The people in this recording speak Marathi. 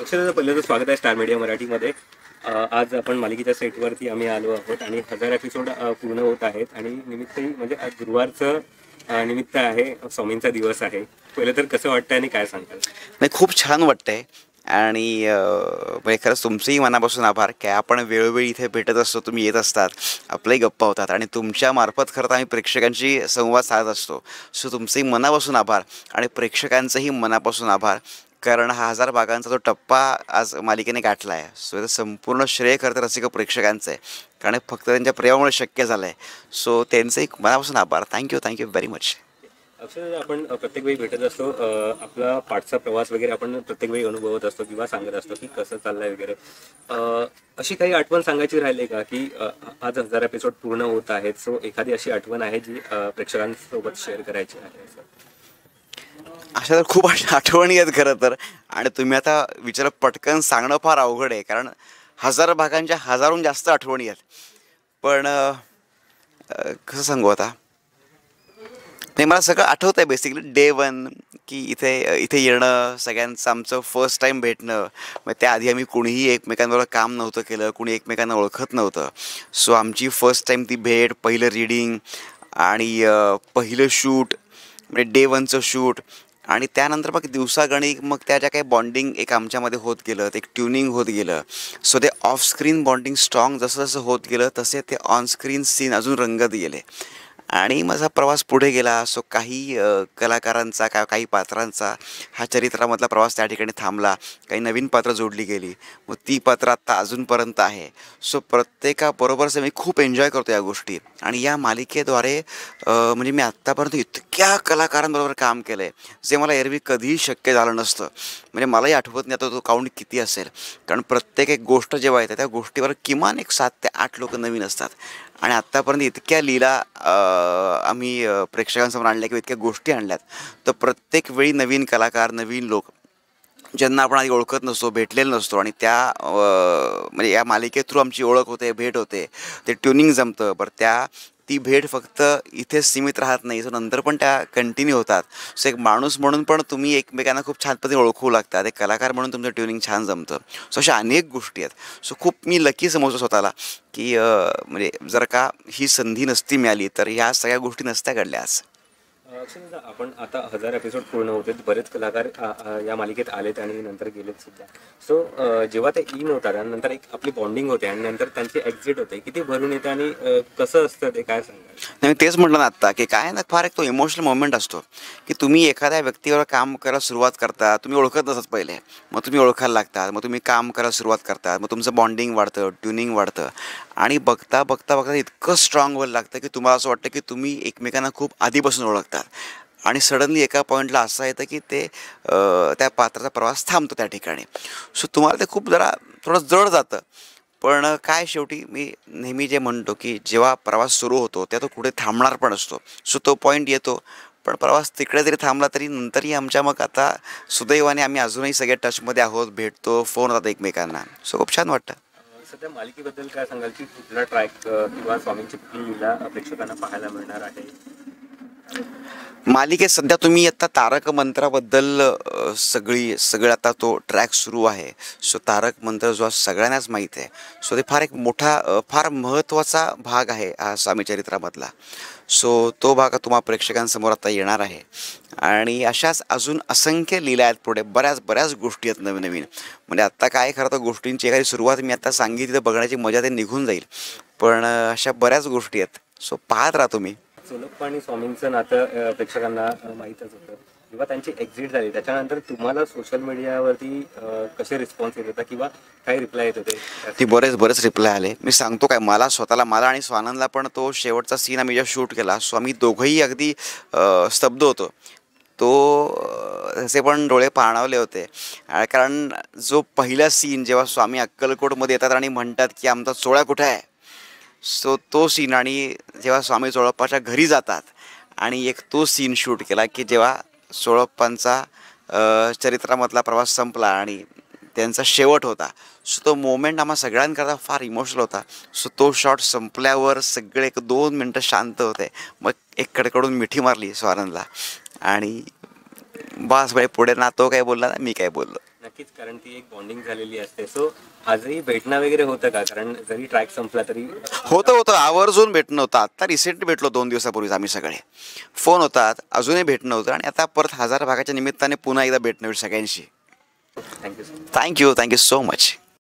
अक्षरशः पहिलं तर स्वागत आहे स्टार मीडिया मराठीमध्ये. आज आपण मालिकेच्या सेटवरती आम्ही आलो आहोत आणि 1000 एपिसोड पूर्ण होत आहेत आणि निमित्तही म्हणजे आज गुरुवारचं निमित्त आहे, स्वामींचा दिवस आहे. पहिलं तर कसं वाटतंय आणि काय सांगाल? नाही, खूप छान वाटतंय आणि म्हणजे खरंच तुमचेही मनापासून आभार की आपण वेळोवेळी इथे भेटत असतो, तुम्ही येत असतात, आपल्याही गप्पा होतात आणि तुमच्या मार्फत खरं तर आम्ही प्रेक्षकांशी संवाद साधत असतो. सो तुमचेही मनापासून आभार आणि प्रेक्षकांचंही मनापासून आभार, कारण हा 1000 भागांचा जो टप्पा आज मालिकेने गाठला आहे, सो याचं संपूर्ण श्रेय खरं तर रसिक प्रेक्षकांचं आहे, कारण फक्त त्यांच्या प्रेमामुळे शक्य झालं आहे. सो त्यांचंही मनापासून आभार. Thank you very much. अक्षरशः आपण प्रत्येक वेळी भेटत असतो, आपला पाठचा प्रवास वगैरे आपण प्रत्येक वेळी अनुभवत असतो किंवा सांगत असतो की कसं चाललंय वगैरे. अशी काही आठवण सांगायची राहिली का की आज 1000 एपिसोड पूर्ण होत आहेत, सो एखादी अशी आठवण आहे जी प्रेक्षकांसोबत शेअर करायची आहे? अशा तर खूप अशा आठवणी आहेत खरं तर, आणि तुम्ही आता विचार पटकन सांगणं फार अवघड आहे, कारण 1000 भागांच्या हजारहून जास्त आठवणी आहेत. पण कसं सांगू आता, नाही मला सगळं आठवतं आहे बेसिकली डे वन, की इथे इथे येणं, सगळ्यांचं आमचं फर्स्ट टाईम भेटणं. मग त्याआधी आम्ही कोणीही एकमेकांबरोबर काम नव्हतं केलं, कोणी एकमेकांना ओळखत नव्हतं. सो आमची फर्स्ट टाईम ती भेट, पहिलं रीडिंग आणि पहिलं शूट म्हणजे डे वनचं शूट, आणि त्यानंतर मग दिवसागणिक मग त्या ज्या काही बॉन्डिंग एक आमच्यामध्ये होत गेलं, ते एक ट्युनिंग होत गेलं. सो ते ऑफ स्क्रीन बॉन्डिंग स्ट्रॉंग जसं जसं होत गेलं तसे ते ऑन स्क्रीन सीन अजून रंगत गेले आणि माझा प्रवास पुढे गेला. सो काही कलाकारांचा काही पात्रांचा हा चरित्रामधला प्रवास त्या ठिकाणी थांबला, काही नवीन पात्र जोडली गेली, मग ती पात्र आत्ता अजूनपर्यंत आहे. सो प्रत्येकाबरोबरच मी खूप एन्जॉय करतो या गोष्टी, आणि या मालिकेद्वारे म्हणजे मी आत्तापर्यंत इतक्या कलाकारांबरोबर काम केलं आहे जे मला एरवी कधीही शक्य झालं नसतं. म्हणजे मलाही आठवत नाही आता तो काउंट किती असेल, कारण प्रत्येक एक गोष्ट जेव्हा येते त्या गोष्टीवर किमान एक 7 ते 8 लोक नवीन असतात. आणि आत्तापर्यंत इतक्या लीला आम्ही प्रेक्षकांसमोर आणल्या किंवा इतक्या गोष्टी आणल्यात, तर प्रत्येक वेळी नवीन कलाकार, नवीन लोक ज्यांना आपण आधी ओळखत नसतो, भेटलेलं नसतो, आणि त्या म्हणजे या मालिके थ्रू आमची ओळख होते, भेट होते, ते ट्युनिंग जमतं. बरं ती भेट फक्त इथेच सीमित राहत नाही, सो नंतर पण त्या कंटिन्यू होतात. सो एक माणूस म्हणून पण तुम्ही एकमेकांना खूप छान पद्धतीने ओळखू लागतात, एक कलाकार म्हणून तुमचं ट्युनिंग छान जमतं. सो अशा अनेक गोष्टी आहेत. सो खूप मी लकी समजतो स्वतःला की म्हणजे जर का ही संधी नसती मिळाली तर ह्या सगळ्या गोष्टी नसत्या घडल्या आज. समजा आपण आता 1000 एपिसोड पूर्ण होते, बरेच कलाकार या मालिकेत आलेत आणि नंतर गेलेत सुद्धा. सो जेव्हा ते इन होतात आणि नंतर एक आपली बॉन्डिंग होते आणि नंतर त्यांची एक्झिट होते, किती भरून येते आणि कसं असतं ते काय सांगाल? नाही, तेच म्हटलं ना आत्ता, की काय ना फार एक तो इमोशनल मोमेंट असतो, की तुम्ही एखाद्या व्यक्तीवर काम करायला सुरुवात करता, तुम्ही ओळखत नसत पहिले, मग तुम्ही ओळखायला लागतात, मग तुम्ही काम करायला सुरुवात करतात, मग तुमचं बॉन्डिंग वाढतं, ट्युनिंग वाढतं, आणि बघता बघता बघता इतकं स्ट्रॉंग व्हायला लागतं की तुम्हाला असं वाटतं की तुम्ही एकमेकांना खूप आधीपासून ओळखतात, आणि सडनली एका पॉईंटला असं येतं की ते त्या पात्राचा प्रवास थांबतो त्या ठिकाणी. सो तुम्हाला ते खूप थोडं जड जातं. पण काय शेवटी मी नेहमी जे म्हणतो की जेव्हा प्रवास सुरू होतो तेव्हा तो कुठे थांबणार पण असतो. सो तो पॉईंट येतो, पण प्रवास तिकडे जरी थांबला तरी नंतरही आमच्या मग आता सुदैवाने आम्ही अजूनही सगळे टचमध्ये आहोत, भेटतो, फोन होतात एकमेकांना. सो खूप छान वाटतं. सध्या मालिकेबद्दल काय सांगाल की कुठला ट्रॅक किंवा स्वामींची कुठली लीला प्रेक्षकांना पाहायला मिळणार आहे? मालिकेत सध्या तुम्ही आता तारक मंत्राबद्दल सगळं आता तो ट्रॅक सुरू आहे. सो तारक मंत्र जो सगळ्यांनाच माहीत आहे. सो ते फार एक मोठा फार महत्त्वाचा भाग आहे हा स्वामी चरित्रामधला. सो तो भाग तुम्हा प्रेक्षकांसमोर आता येणार आहे, आणि अशाच अजून असंख्य लीला आहेत पुढे, बऱ्याच गोष्टी आहेत नवीन नवीन. म्हणजे आत्ता काय खरं तर गोष्टींची एखादी सुरुवात मी आता सांगितली तर बघण्याची मजा ते निघून जाईल, पण अशा बऱ्याच गोष्टी आहेत. सो पाहत राहा तुम्ही. सोनप्पा आणि स्वामींचं नातं प्रेक्षकांना माहीतच होतं. जेव्हा त्यांची एक्झिट झाली त्याच्यानंतर तुम्हाला सोशल मीडियावरती कसे रिस्पॉन्स येत होता किंवा काही रिप्लाय येत होते? ती बरेच रिप्लाय आले. मी सांगतो काय, मला आणि स्वानंदला पण तो शेवटचा सीन आम्ही जेव्हा शूट केला, सो आम्ही दोघंही अगदी स्तब्ध होतो. त्याचे पण डोळे पाणावले होते, कारण जो पहिला सीन जेव्हा स्वामी अक्कलकोटमध्ये येतात आणि म्हणतात की आमचा चोळा कुठे आहे, सो तो सीन, आणि जेव्हा स्वामी चोळप्पाच्या घरी जातात आणि एक तो सीन शूट केला की जेव्हा चोळप्पांचा चरित्रामधला प्रवास संपला आणि त्यांचा शेवट होता. सो तो मोमेंट आम्हा सगळ्यांकरता फार इमोशनल होता. सो तो शॉट संपल्यावर सगळे 1-2 मिनटं शांत होते. मग एककडकडून मिठी मारली स्वानंदला, आणि बस भाई पुढे ना तो काय बोलला ना मी काय बोललो. नक्कीच, कारण ती एक बॉन्डिंग झालेली असते. सो आजही भेटणं वगैरे होतं का? कारण जरी ट्रॅक संपला तरी होतं आवर्जून भेटणं होतं. आत्ता रिसेंटली भेटलो 2 दिवसापूर्वीच आम्ही सगळे. फोन होतात, अजूनही भेटणं होतं आणि आता परत हजार भागाच्या निमित्ताने पुन्हा एकदा भेटणं होईल सगळ्यांशी. Thank you sir. Thank you so much.